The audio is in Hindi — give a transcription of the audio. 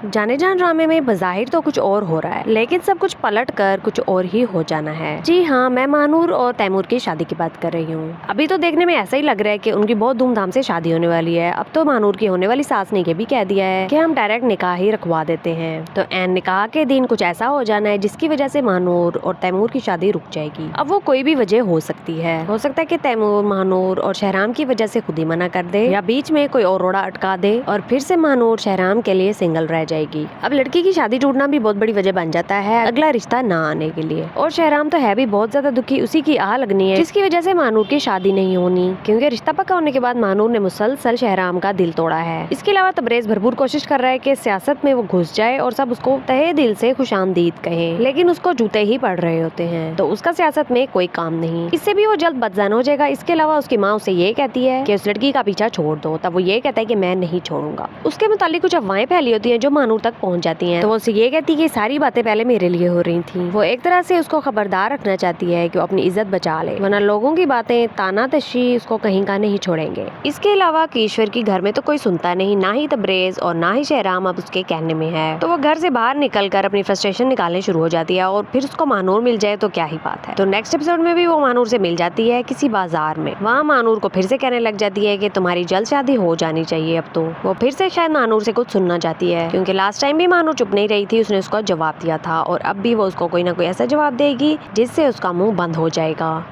जाने जान ड्रामे में बज़ाहिर तो कुछ और हो रहा है, लेकिन सब कुछ पलट कर कुछ और ही हो जाना है। जी हाँ, मैं महानूर और तैमूर की शादी की बात कर रही हूँ। अभी तो देखने में ऐसा ही लग रहा है कि उनकी बहुत धूमधाम से शादी होने वाली है। अब तो महानूर की होने वाली सास ने ये भी कह दिया है कि हम डायरेक्ट निकाह ही रखवा देते हैं। तो एन निकाह के दिन कुछ ऐसा हो जाना है जिसकी वजह से महानूर और तैमूर की शादी रुक जाएगी। अब वो कोई भी वजह हो सकती है। हो सकता है कि तैमूर महानूर और शहराम की वजह से खुद ही मना कर दे, या बीच में कोई और रोड़ा अटका दे और फिर से महानूर शहराम के लिए सिंगल रह जाएगी। अब लड़की की शादी टूटना भी बहुत बड़ी वजह बन जाता है अगला रिश्ता ना आने के लिए। और शहराम तो है भी बहुत ज्यादा दुखी, उसी की आह लगनी है जिसकी वजह से महानूर की शादी नहीं होनी, क्योंकि रिश्ता पक्का होने के बाद महानूर ने मुसलसल शहराम का दिल तोड़ा है। इसके अलावा तबरेज भरपूर कोशिश कर रहा है कि सियासत में वो घुस जाए और सब उसको तहे दिल से खुशामदीद कहें, लेकिन उसको जूते ही पड़ रहे होते हैं, तो उसका सियासत में कोई काम नहीं। इससे भी वो जल्द बदजान हो जाएगा। इसके अलावा उसकी माँ उसे ये कहती है कि उस लड़की का पीछा छोड़ दो, तब वो ये कहता है कि मैं नहीं छोड़ूंगा। उसके मुतालिक कुछ अफवाहें फैली होती हैं जो महानूर तक पहुंच जाती हैं, तो वो उसे ये कहती है कि सारी बातें पहले मेरे लिए हो रही थी। वो एक तरह से उसको खबरदार रखना चाहती है कि वो अपनी इज्जत बचा ले, वरना लोगों की बातें ताना तशी उसको कहीं का नहीं छोड़ेंगे। इसके अलावा ईश्वर की घर में तो कोई सुनता नहीं, ना ही तबरेज और ना ही शहराम अब उसके कहने में है, तो वो घर से बाहर निकल कर अपनी फ्रस्ट्रेशन निकालने शुरू हो जाती है। और फिर उसको महानूर मिल जाए तो क्या ही बात है। तो नेक्स्ट एपिसोड में भी वो महानूर से मिल जाती है किसी बाजार में। वहाँ महानूर को फिर से कहने लग जाती है कि तुम्हारी जल्द शादी हो जानी चाहिए। अब तो वो फिर से शायद महानूर से कुछ सुनना चाहती है, क्योंकि लास्ट टाइम भी महानूर चुप नहीं रही थी, उसने उसको जवाब दिया था, और अब भी वो उसको कोई ना कोई ऐसा जवाब देगी जिससे उसका मुंह बंद हो जाएगा।